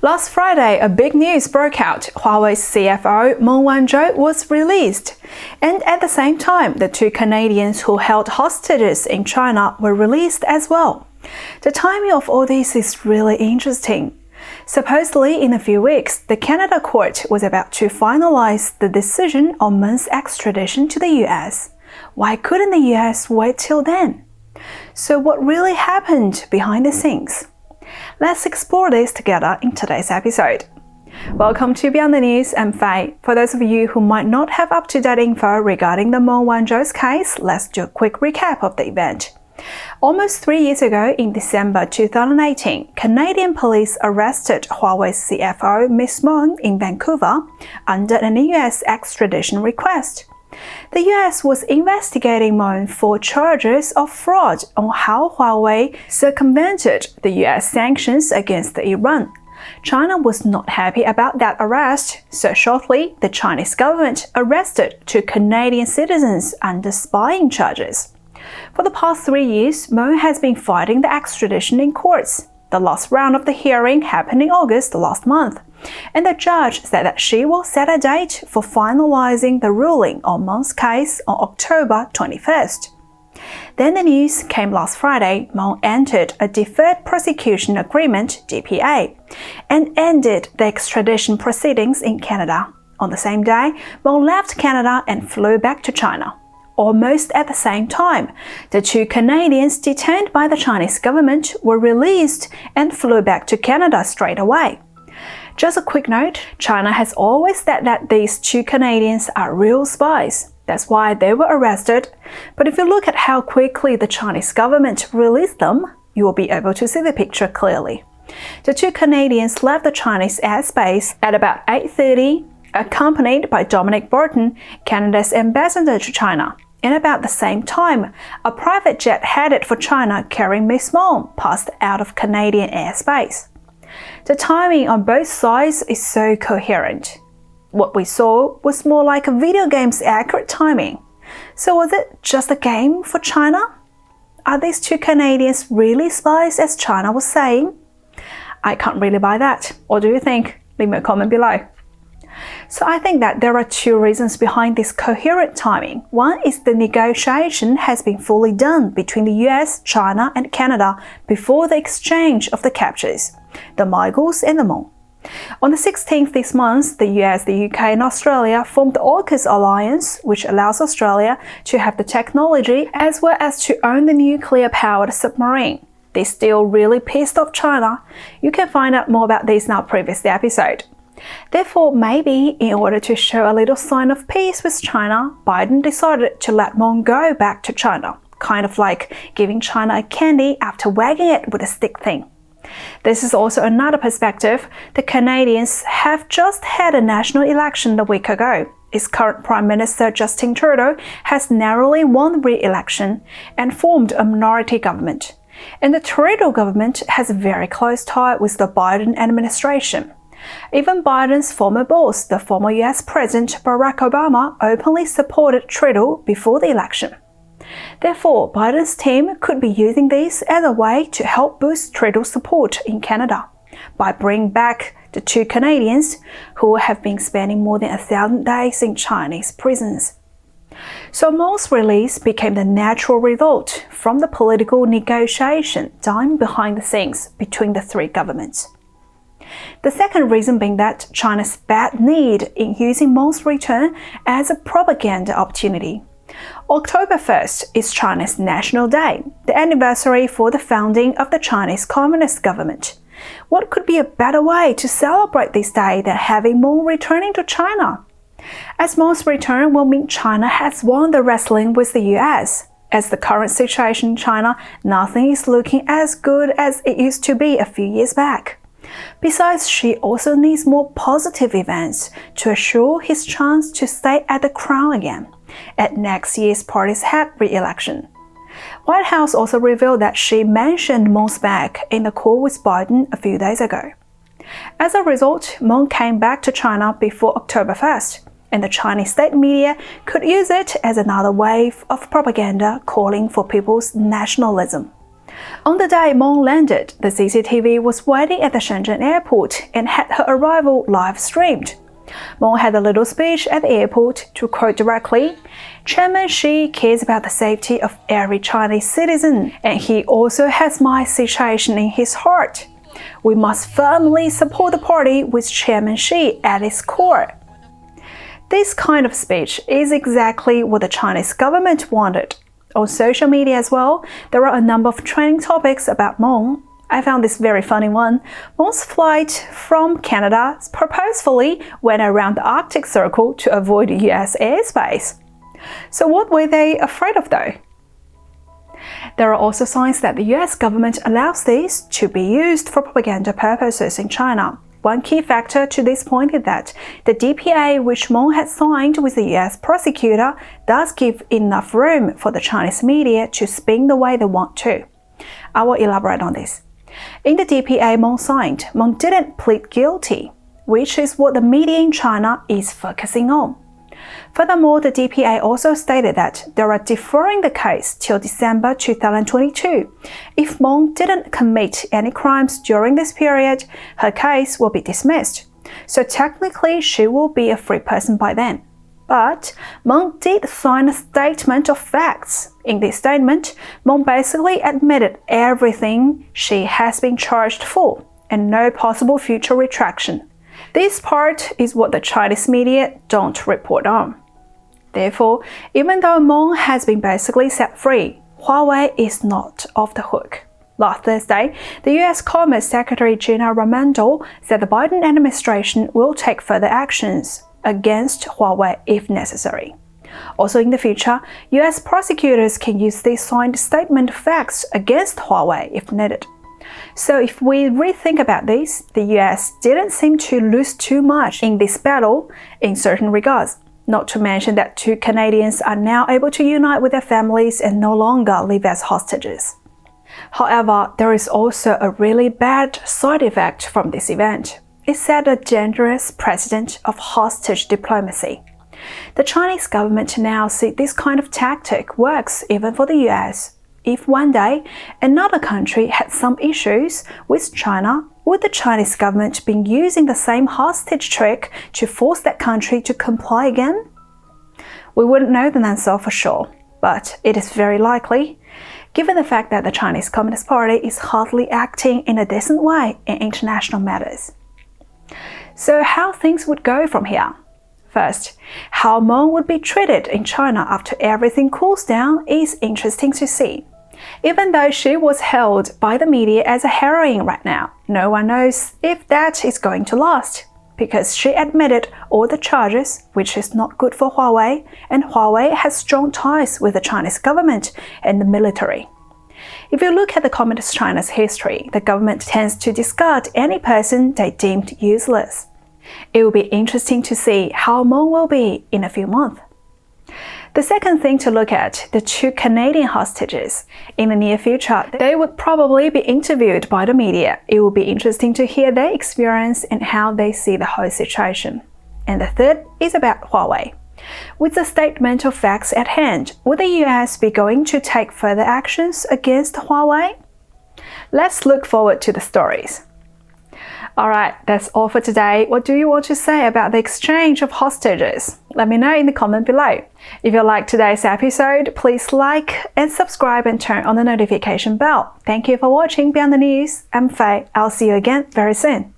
Last Friday, a big news broke out. Huawei's CFO, Meng Wanzhou, was released. And at the same time, the two Canadians who held hostages in China were released as well. The timing of all this is really interesting. Supposedly, in a few weeks, the Canada court was about to finalize the decision on Meng's extradition to the US. Why couldn't the US wait till then? So what really happened behind the scenes? Let's explore this together in today's episode. Welcome to Beyond the News, I'm Faye. For those of you who might not have up-to-date info regarding the Meng Wanzhou's case, let's do a quick recap of the event. Almost 3 years ago, in December 2018, Canadian police arrested Huawei's CFO, Ms. Meng, in Vancouver under an US extradition request. The US was investigating Meng for charges of fraud on how Huawei circumvented the US sanctions against Iran. China was not happy about that arrest, so shortly, the Chinese government arrested two Canadian citizens under spying charges. For the past 3 years, Meng has been fighting the extradition in courts. The last round of the hearing happened in August last month, and the judge said that she will set a date for finalizing the ruling on Meng's case on October 21st. Then the news came last Friday. Meng entered a deferred prosecution agreement (DPA) and ended the extradition proceedings in Canada. On the same day, Meng left Canada and flew back to China. Almost at the same time, the two Canadians detained by the Chinese government were released and flew back to Canada straight away. Just a quick note, China has always said that these two Canadians are real spies. That's why they were arrested. But if you look at how quickly the Chinese government released them, you will be able to see the picture clearly. The two Canadians left the Chinese airspace at about 8:30, accompanied by Dominic Burton, Canada's ambassador to China. And about the same time, a private jet headed for China carrying Ms. Meng passed out of Canadian airspace. The timing on both sides is so coherent. What we saw was more like a video game's accurate timing. So was it just a game for China? Are these two Canadians really spies as China was saying? I can't really buy that. What do you think? Leave me a comment below. So I think that there are two reasons behind this coherent timing. One is the negotiation has been fully done between the US, China and Canada before the exchange of the captures, the Michaels and the Meng. On the 16th this month, the US, the UK and Australia formed the AUKUS alliance, which allows Australia to have the technology as well as to own the nuclear-powered submarine. This deal really pissed off China. You can find out more about this in our previous episode. Therefore, maybe in order to show a little sign of peace with China, Biden decided to let Meng go back to China, kind of like giving China a candy after wagging it with a stick thing. This is also another perspective. The Canadians have just had a national election a week ago. Its current Prime Minister Justin Trudeau has narrowly won re-election and formed a minority government. And the Trudeau government has a very close tie with the Biden administration. Even Biden's former boss, the former US President Barack Obama, openly supported Trudeau before the election. Therefore, Biden's team could be using this as a way to help boost Trudeau's support in Canada by bringing back the two Canadians who have been spending more than 1,000 days in Chinese prisons. So Meng's release became the natural result from the political negotiation done behind the scenes between the three governments. The second reason being that China's bad need in using Meng's return as a propaganda opportunity. October 1st is China's National Day, the anniversary for the founding of the Chinese Communist government. What could be a better way to celebrate this day than having Meng returning to China? As Meng's return will mean China has won the wrestling with the US. As the current situation in China, nothing is looking as good as it used to be a few years back. Besides, she also needs more positive events to assure his chance to stay at the crown again at next year's party's head re-election. White House also revealed that she mentioned Meng's back in the call with Biden a few days ago. As a result, Meng came back to China before October 1st, and the Chinese state media could use it as another wave of propaganda calling for people's nationalism. On the day Meng landed, the CCTV was waiting at the Shenzhen airport and had her arrival live streamed. Meng had a little speech at the airport. To quote directly, "Chairman Xi cares about the safety of every Chinese citizen, and he also has my situation in his heart. We must firmly support the party with Chairman Xi at its core." This kind of speech is exactly what the Chinese government wanted. On social media as well, there are a number of trending topics about Meng. I found this very funny one. Meng's flight from Canada purposefully went around the Arctic Circle to avoid US airspace. So what were they afraid of though? There are also signs that the US government allows these to be used for propaganda purposes in China. One key factor to this point is that the DPA which Meng had signed with the US prosecutor does give enough room for the Chinese media to spin the way they want to. I will elaborate on this. In the DPA Meng signed, Meng didn't plead guilty, which is what the media in China is focusing on. Furthermore, the DPA also stated that they are deferring the case till December 2022. If Meng didn't commit any crimes during this period, her case will be dismissed. So technically, she will be a free person by then. But Meng did sign a statement of facts. In this statement, Meng basically admitted everything she has been charged for, and no possible future retraction. This part is what the Chinese media don't report on. Therefore, even though Meng has been basically set free, Huawei is not off the hook. Last Thursday, the US Commerce Secretary Gina Raimondo said the Biden administration will take further actions against Huawei if necessary. Also in the future, US prosecutors can use this signed statement of facts against Huawei if needed. So if we rethink about this, the US didn't seem to lose too much in this battle in certain regards. Not to mention that two Canadians are now able to unite with their families and no longer live as hostages. However, there is also a really bad side effect from this event. It set a dangerous precedent of hostage diplomacy. The Chinese government now sees this kind of tactic works even for the US. If one day another country had some issues with China, would the Chinese government be using the same hostage trick to force that country to comply again? We wouldn't know the answer for sure, but it is very likely, given the fact that the Chinese Communist Party is hardly acting in a decent way in international matters. So how things would go from here? First, how Meng would be treated in China after everything cools down is interesting to see. Even though she was hailed by the media as a heroine right now, no one knows if that is going to last, because she admitted all the charges, which is not good for Huawei, and Huawei has strong ties with the Chinese government and the military. If you look at the Communist China's history, the government tends to discard any person they deemed useless. It will be interesting to see how Meng will be in a few months. The second thing to look at, the two Canadian hostages. In the near future, they would probably be interviewed by the media. It will be interesting to hear their experience and how they see the whole situation. And the third is about Huawei. With the statement of facts at hand, would the US be going to take further actions against Huawei? Let's look forward to the stories. Alright, that's all for today. What do you want to say about the exchange of hostages? Let me know in the comment below. If you liked today's episode, please like and subscribe and turn on the notification bell. Thank you for watching Beyond the News. I'm Faye. I'll see you again very soon.